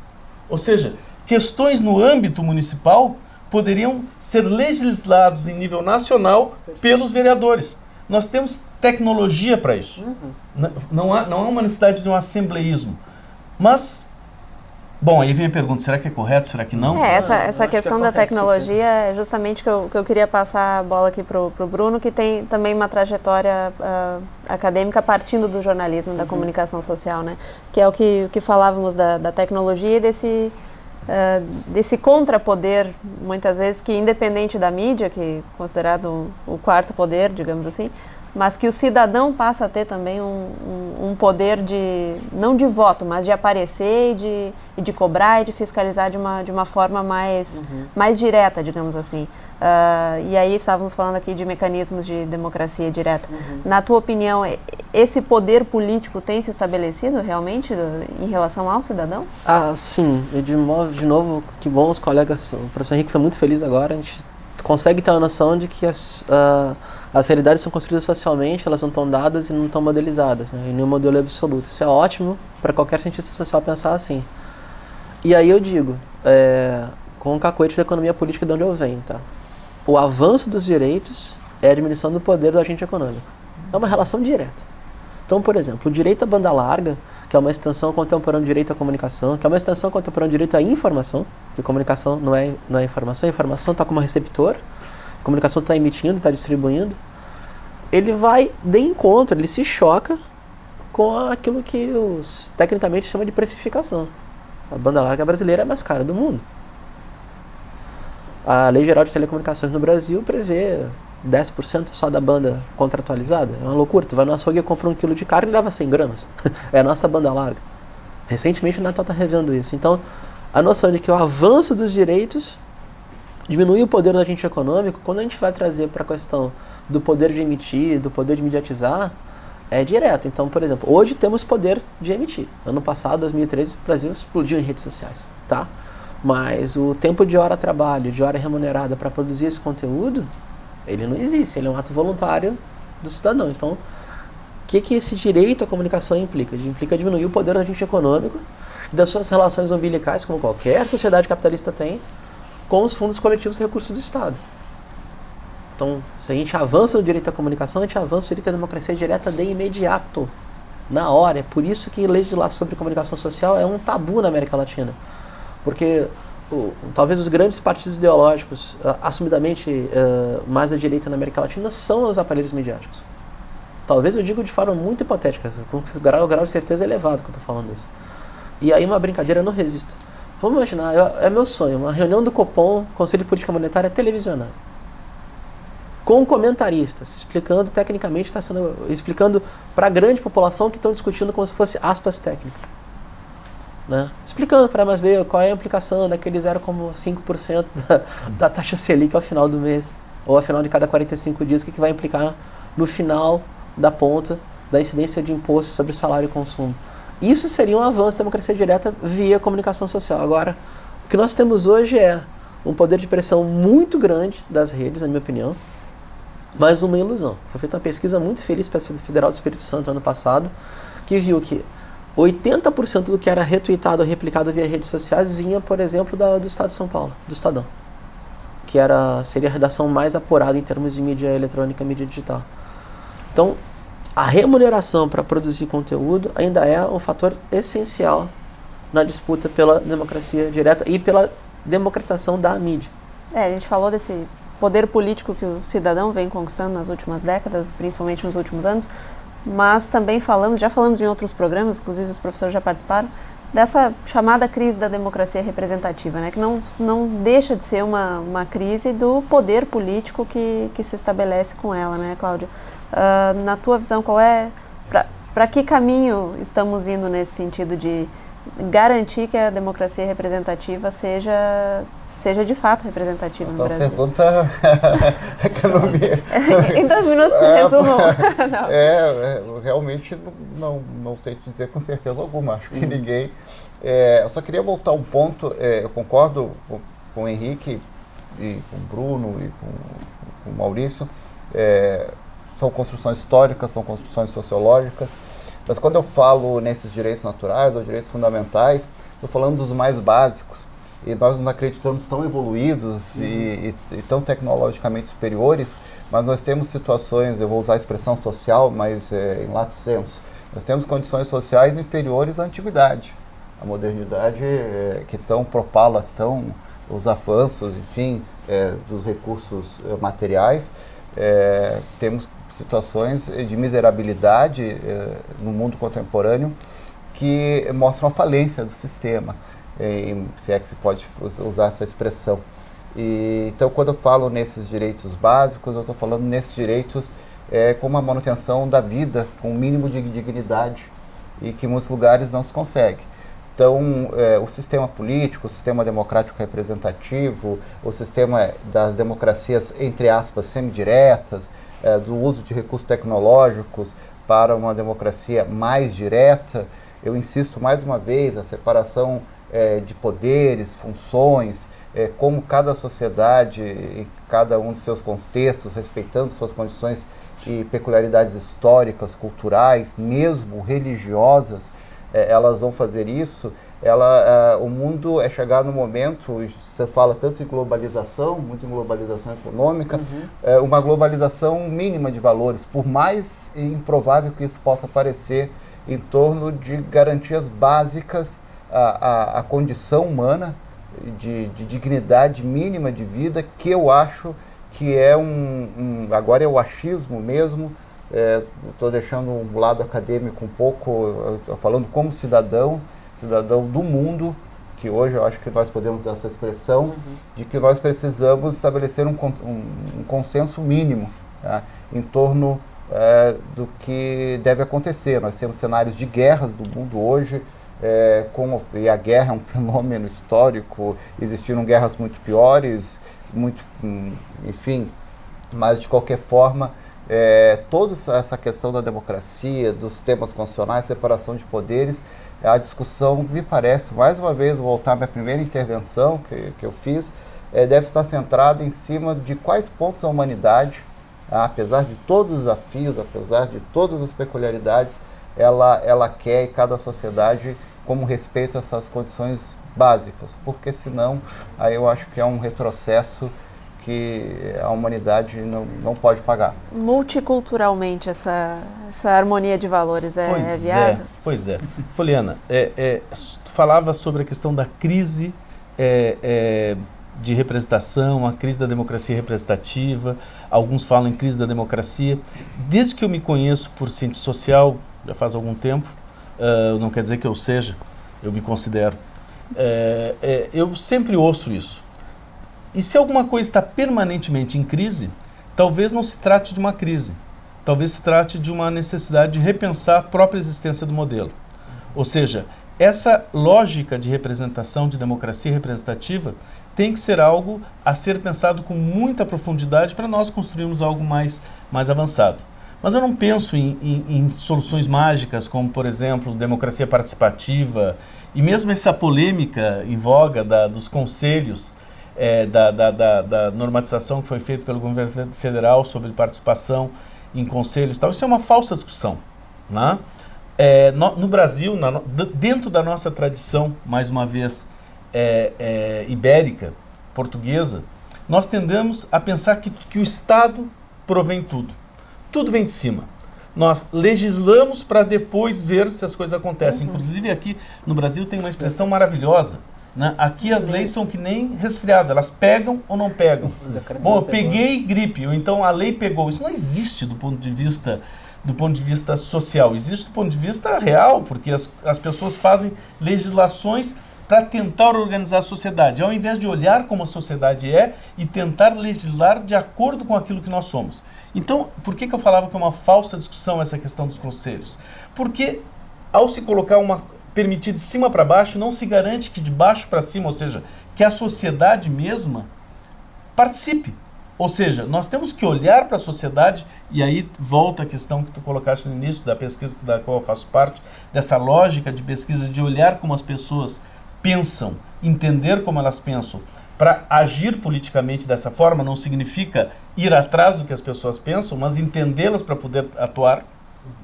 Ou seja, questões no âmbito municipal poderiam ser legislados em nível nacional pelos vereadores. Nós temos tecnologia para isso. Não há uma necessidade de um assembleísmo. Mas Bom, aí vem a pergunta, será que é correto, será que não? Essa questão da tecnologia é justamente que eu queria passar a bola aqui para o Bruno, que tem também uma trajetória acadêmica partindo do jornalismo, da comunicação social, né? Que é o que falávamos da tecnologia e desse contrapoder, muitas vezes, que independente da mídia, que é considerado o quarto poder, digamos assim, mas que o cidadão passa a ter também um poder não de voto, mas de aparecer e de cobrar e de fiscalizar de uma forma mais direta, digamos assim. E aí estávamos falando aqui de mecanismos de democracia direta. Na tua opinião, esse poder político tem se estabelecido realmente em relação ao cidadão? Sim. E de novo, que bom os colegas, o professor Henrique foi muito feliz agora, a gente consegue ter uma noção de que as realidades são construídas socialmente, elas não estão dadas e não estão modelizadas, né? Em nenhum modelo é absoluto. Isso é ótimo para qualquer cientista social pensar assim. E aí eu digo, com o cacoete da economia política de onde eu venho, tá? O avanço dos direitos é a diminuição do poder do agente econômico. É uma relação direta. Então, por exemplo, o direito à banda larga, que é uma extensão contemporânea do direito à comunicação, que é uma extensão contemporânea do direito à informação, que comunicação não é informação, a informação está como receptor, a comunicação está emitindo, está distribuindo, ele vai de encontro, ele se choca com aquilo que tecnicamente chama de precificação. A banda larga brasileira é a mais cara do mundo. A Lei Geral de Telecomunicações no Brasil prevê 10% só da banda contratualizada. É uma loucura. Tu vai no açougue e compra 1 quilo de carne e leva 100 gramas. É a nossa banda larga. Recentemente o Natal está revendo isso. Então, a noção de que o avanço dos direitos diminui o poder do agente econômico, quando a gente vai trazer para a questão do poder de emitir, do poder de mediatizar, é direto. Então, por exemplo, hoje temos poder de emitir. Ano passado, 2013, o Brasil explodiu em redes sociais, tá? Mas o tempo de hora trabalho, de hora remunerada para produzir esse conteúdo, ele não existe, ele é um ato voluntário do cidadão. Então, o que esse direito à comunicação implica? Implica diminuir o poder do agente econômico das suas relações umbilicais, como qualquer sociedade capitalista tem, com os fundos coletivos e recursos do Estado. Então, se a gente avança no direito à comunicação, a gente avança no direito à democracia direta de imediato, na hora. É por isso que legislar sobre comunicação social é um tabu na América Latina. Porque talvez os grandes partidos ideológicos, assumidamente mais à direita na América Latina, são os aparelhos midiáticos. Talvez eu digo de forma muito hipotética, com grau de certeza elevado que eu estou falando isso. E aí uma brincadeira eu não resisto. Vamos imaginar, é meu sonho, uma reunião do Copom, Conselho de Política Monetária, televisionada, com comentaristas, explicando tecnicamente, explicando para a grande população que estão discutindo como se fosse aspas técnicas. Né? Explicando para mais ver qual é a implicação daquele 0,5% da taxa Selic ao final do mês, ou ao final de cada 45 dias, o que vai implicar no final da ponta da incidência de imposto sobre salário e consumo. Isso seria um avanço da democracia direta via comunicação social. Agora, o que nós temos hoje é um poder de pressão muito grande das redes, na minha opinião, mas uma ilusão. Foi feita uma pesquisa muito feliz pela Federal do Espírito Santo ano passado, que viu que 80% do que era retweetado ou replicado via redes sociais vinha, por exemplo, do Estado de São Paulo, do Estadão, que seria a redação mais apurada em termos de mídia eletrônica e mídia digital. Então, a remuneração para produzir conteúdo ainda é um fator essencial na disputa pela democracia direta e pela democratização da mídia. A gente falou desse poder político que o cidadão vem conquistando nas últimas décadas, principalmente nos últimos anos, mas também já falamos em outros programas, inclusive os professores já participaram, dessa chamada crise da democracia representativa, né? Que não deixa de ser uma crise do poder político que se estabelece com ela, né, Cláudia? Na tua visão, qual é, para que caminho estamos indo nesse sentido de garantir que a democracia representativa seja de fato representativa no Brasil? Pergunta economia. Em 2 minutos, resumam. Realmente não sei te dizer com certeza alguma. Acho que ninguém... eu só queria voltar um ponto. Eu concordo com o Henrique e com o Bruno e com o Maurício. São construções históricas, são construções sociológicas. Mas quando eu falo nesses direitos naturais ou direitos fundamentais, estou falando dos mais básicos. E nós nos acreditamos tão evoluídos e tão tecnologicamente superiores, mas nós temos situações, eu vou usar a expressão social, mas em lato sensu, nós temos condições sociais inferiores à antiguidade. a modernidade que tão propala os avanços, enfim, dos recursos materiais, temos situações de miserabilidade no mundo contemporâneo que mostram a falência do sistema, se é que se pode usar essa expressão. Então, quando eu falo nesses direitos básicos, eu estou falando nesses direitos como a manutenção da vida com o mínimo de dignidade e que em muitos lugares não se consegue. Então, o sistema político, o sistema democrático representativo, o sistema das democracias, entre aspas, semidiretas, do uso de recursos tecnológicos para uma democracia mais direta, eu insisto mais uma vez, a separação de poderes, funções, como cada sociedade, em cada um de seus contextos, respeitando suas condições e peculiaridades históricas, culturais, mesmo religiosas, elas vão fazer isso. O mundo é chegar no momento, você fala tanto em globalização, muito em globalização econômica, uma globalização mínima de valores, por mais improvável que isso possa parecer, em torno de garantias básicas à condição humana, de dignidade mínima de vida, que eu acho que agora é o achismo mesmo. Estou deixando um lado acadêmico um pouco, falando como cidadão do mundo, que hoje eu acho que nós podemos usar essa expressão, de que nós precisamos estabelecer um consenso mínimo, tá, em torno do que deve acontecer. Nós temos cenários de guerras do mundo hoje, e a guerra é um fenômeno histórico, existiram guerras muito piores, enfim, mas de qualquer forma, toda essa questão da democracia, dos sistemas constitucionais, separação de poderes, a discussão, me parece, mais uma vez, vou voltar à minha primeira intervenção que eu fiz, deve estar centrada em cima de quais pontos a humanidade, apesar de todos os desafios, apesar de todas as peculiaridades, ela quer, e cada sociedade, como respeito a essas condições básicas, porque senão, aí eu acho que é um retrocesso que a humanidade não pode pagar. Multiculturalmente, essa harmonia de valores é viável? Pois é. Poliana, tu falava sobre a questão da crise de representação, a crise da democracia representativa, alguns falam em crise da democracia. Desde que eu me conheço por ciência social, já faz algum tempo, não quer dizer que eu seja, eu me considero, eu sempre ouço isso. E se alguma coisa está permanentemente em crise, talvez não se trate de uma crise, talvez se trate de uma necessidade de repensar a própria existência do modelo. Ou seja, essa lógica de representação, de democracia representativa, tem que ser algo a ser pensado com muita profundidade para nós construirmos algo mais avançado. Mas eu não penso em soluções mágicas, como, por exemplo, democracia participativa, e mesmo essa polêmica em voga dos conselhos, da normatização que foi feita pelo governo federal sobre participação em conselhos e tal. Isso é uma falsa discussão, né? No Brasil, dentro da nossa tradição, mais uma vez, ibérica, portuguesa, nós tendemos a pensar que o Estado provém tudo. Tudo vem de cima. Nós legislamos para depois ver se as coisas acontecem. Inclusive aqui no Brasil tem uma expressão maravilhosa, né? Aqui as leis são que nem resfriado, elas pegam ou não pegam. Bom, eu peguei gripe, ou então a lei pegou. Isso não existe do ponto de vista social, existe do ponto de vista real, porque as pessoas fazem legislações para tentar organizar a sociedade, ao invés de olhar como a sociedade é e tentar legislar de acordo com aquilo que nós somos. Então, por que eu falava que é uma falsa discussão essa questão dos conselhos? Porque ao se colocar permitir de cima para baixo, não se garante que de baixo para cima, ou seja, que a sociedade mesma participe. Ou seja, nós temos que olhar para a sociedade, e aí volta a questão que tu colocaste no início da pesquisa da qual eu faço parte, dessa lógica de pesquisa, de olhar como as pessoas pensam, entender como elas pensam, para agir politicamente dessa forma. Não significa ir atrás do que as pessoas pensam, mas entendê-las para poder atuar.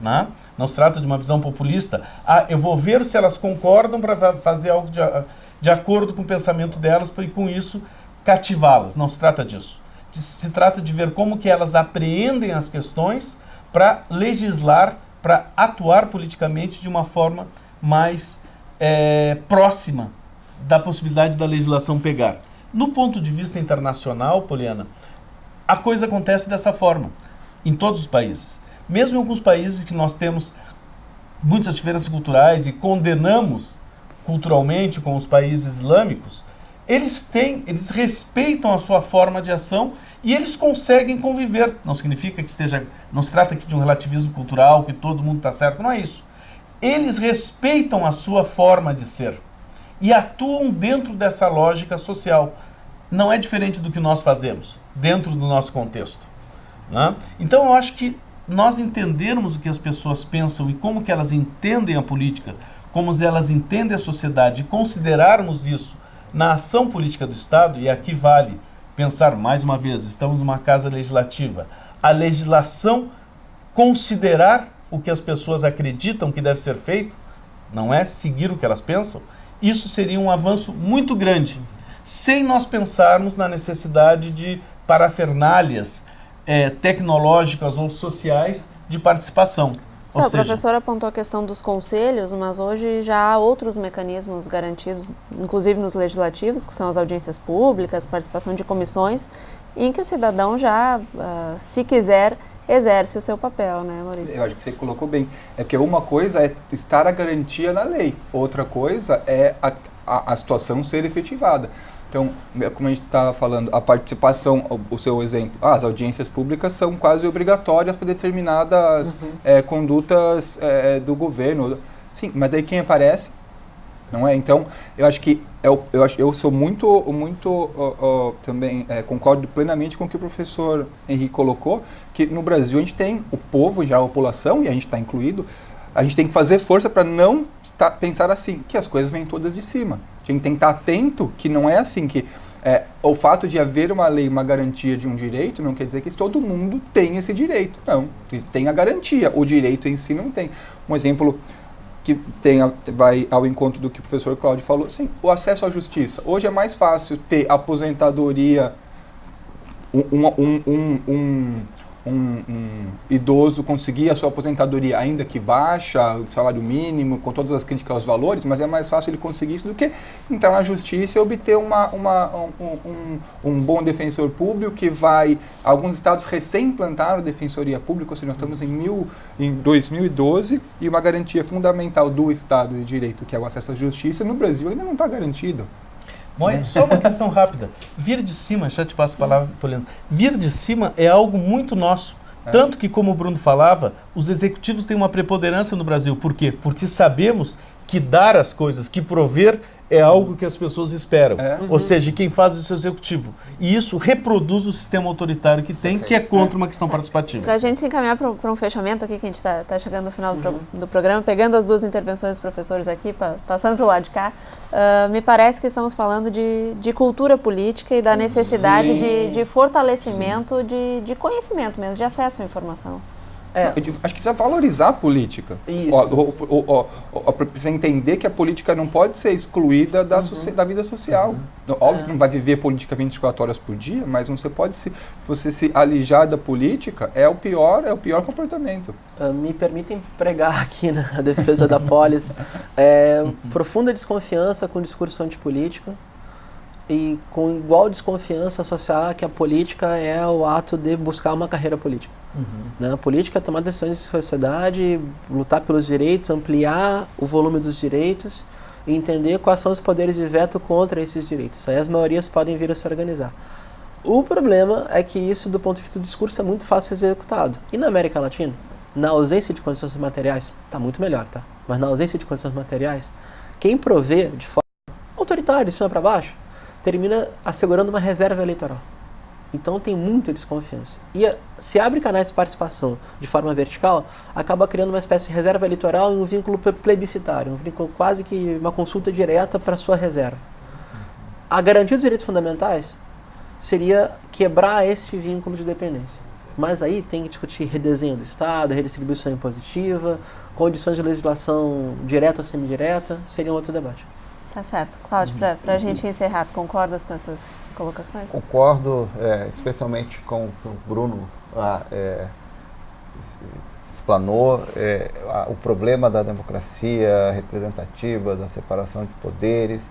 Né? Não se trata de uma visão populista. Eu vou ver se elas concordam para fazer algo de acordo com o pensamento delas e com isso cativá-las. Não se trata disso. Se trata de ver como que elas apreendem as questões para legislar, para atuar politicamente de uma forma mais próxima da possibilidade da legislação pegar. No ponto de vista internacional, Poliana, a coisa acontece dessa forma, em todos os países. Mesmo em alguns países que nós temos muitas diferenças culturais e condenamos culturalmente com os países islâmicos, eles respeitam a sua forma de ação e eles conseguem conviver. Não significa que não se trata aqui de um relativismo cultural, que todo mundo está certo, não é isso. Eles respeitam a sua forma de ser e atuam dentro dessa lógica social. Não é diferente do que nós fazemos, dentro do nosso contexto, né? Então eu acho que nós entendermos o que as pessoas pensam e como que elas entendem a política, como elas entendem a sociedade, e considerarmos isso na ação política do Estado, e aqui vale pensar mais uma vez, estamos numa casa legislativa, a legislação considerar o que as pessoas acreditam que deve ser feito, não é seguir o que elas pensam, isso seria um avanço muito grande, sem nós pensarmos na necessidade de parafernálias tecnológicas ou sociais de participação. O professor apontou a questão dos conselhos, mas hoje já há outros mecanismos garantidos, inclusive nos legislativos, que são as audiências públicas, participação de comissões, em que o cidadão já, se quiser, exerce o seu papel, né, Maurício? Eu acho que você colocou bem. É que uma coisa é estar a garantia na lei, outra coisa é a situação ser efetivada. Então, como a gente estava falando, a participação, o seu exemplo, as audiências públicas são quase obrigatórias para determinadas condutas do governo. Sim, mas daí quem aparece? Não é? Então, eu acho que eu sou muito também concordo plenamente com o que o professor Henrique colocou, que no Brasil a gente tem o povo, já a população, e a gente está incluído, a gente tem que fazer força para não pensar assim, que as coisas vêm todas de cima. A gente tem que estar atento que não é assim que o fato de haver uma lei, uma garantia de um direito, não quer dizer que todo mundo tem esse direito. Não, tem a garantia, o direito em si não tem. Um exemplo que vai ao encontro do que o professor Cláudio falou, sim, o acesso à justiça. Hoje é mais fácil ter aposentadoria, um idoso conseguir a sua aposentadoria, ainda que baixa, o salário mínimo, com todas as críticas aos valores, mas é mais fácil ele conseguir isso do que entrar na justiça e obter um bom defensor público que vai... Alguns estados recém-implantaram a defensoria pública, ou seja, nós estamos em 2012 e uma garantia fundamental do Estado de Direito, que é o acesso à justiça, no Brasil ainda não está garantido. Só uma questão rápida. Vir de cima, já te passo a palavra, Poliana. Vir de cima é algo muito nosso. Tanto que, como o Bruno falava, os executivos têm uma preponderância no Brasil. Por quê? Porque sabemos que dar as coisas, que prover, é algo que as pessoas esperam. Ou seja, quem faz isso é o executivo. E isso reproduz o sistema autoritário que tem, que é contra uma questão participativa. Para a gente se encaminhar para um fechamento aqui, que a gente está chegando no final do programa, pegando as duas intervenções dos professores aqui, passando para o lado de cá, me parece que estamos falando de cultura política e da necessidade de fortalecimento de conhecimento mesmo, de acesso à informação. Acho que precisa valorizar a política. Precisa entender que a política não pode ser excluída da vida social. Óbvio que não vai viver política 24 horas por dia, mas não pode você se alijar da política, é o pior comportamento. Me permitem pregar aqui na defesa da polis. Profunda desconfiança com o discurso antipolítico e com igual desconfiança associar que a política é o ato de buscar uma carreira política. A política é tomar decisões de sociedade, lutar pelos direitos, ampliar o volume dos direitos e entender quais são os poderes de veto contra esses direitos. Aí as maiorias podem vir a se organizar. O problema é que isso, do ponto de vista do discurso, é muito fácil de ser executado. E na América Latina, na ausência de condições materiais, está muito melhor, tá? Mas na ausência de condições materiais, quem provê de forma autoritária, de cima para baixo, termina assegurando uma reserva eleitoral. Então tem muita desconfiança. E se abre canais de participação de forma vertical, acaba criando uma espécie de reserva eleitoral e um vínculo plebiscitário, um vínculo quase que uma consulta direta para a sua reserva. A garantia dos direitos fundamentais seria quebrar esse vínculo de dependência. Mas aí tem que discutir redesenho do Estado, redistribuição impositiva, condições de legislação direta ou semidireta, seria um outro debate. Tá certo. Cláudio, para a gente encerrar, tu concordas com essas colocações? Concordo, especialmente com o Bruno explanou, o problema da democracia representativa, da separação de poderes,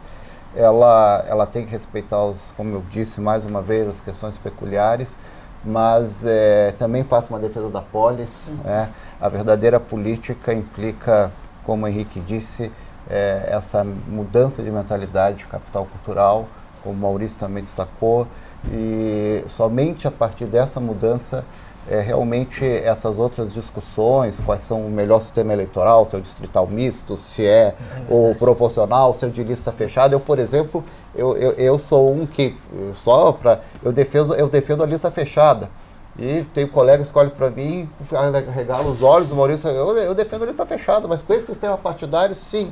ela tem que respeitar, como eu disse mais uma vez, as questões peculiares, mas também faço uma defesa da polis. A verdadeira política implica, como o Henrique disse, essa mudança de mentalidade de capital cultural, como o Maurício também destacou, e somente a partir dessa mudança realmente essas outras discussões, quais são o melhor sistema eleitoral, se é o distrital misto, se é o proporcional, se é o de lista fechada. Eu, por exemplo, eu sou um que, eu defendo a lista fechada. E tem um colega que escolhe para mim, regala os olhos, o Maurício, eu defendo a lista fechada, mas com esse sistema partidário, sim.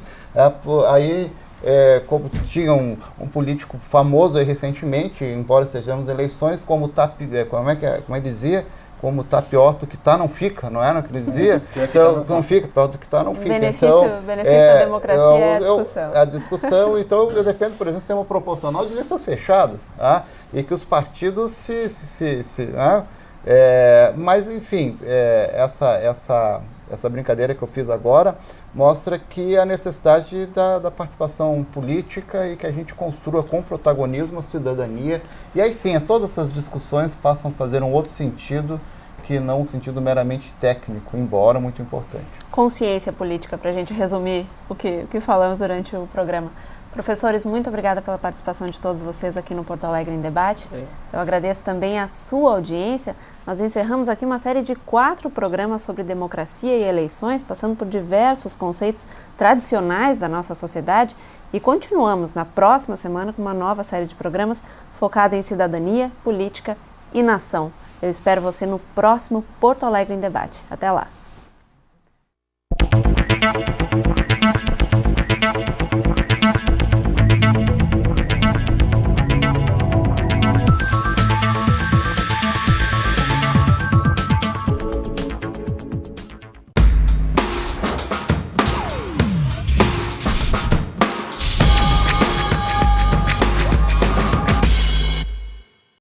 Como tinha um político famoso aí recentemente, embora estejamos em eleições, como ele dizia? Como tá pior do que tá, não fica, não era o que ele dizia? Então, não fica, pior do que tá, não fica. Benefício da democracia é a discussão. A discussão, então eu defendo, por exemplo, o sistema proporcional de listas fechadas, e que os partidos mas, enfim, essa brincadeira que eu fiz agora mostra que a necessidade da participação política e que a gente construa com protagonismo a cidadania. E aí sim, todas essas discussões passam a fazer um outro sentido que não um sentido meramente técnico, embora muito importante. Consciência política, para a gente resumir o que falamos durante o programa. Professores, muito obrigada pela participação de todos vocês aqui no Porto Alegre em Debate. Eu agradeço também a sua audiência. Nós encerramos aqui uma série de 4 programas sobre democracia e eleições, passando por diversos conceitos tradicionais da nossa sociedade, e continuamos na próxima semana com uma nova série de programas focada em cidadania, política e nação. Eu espero você no próximo Porto Alegre em Debate. Até lá!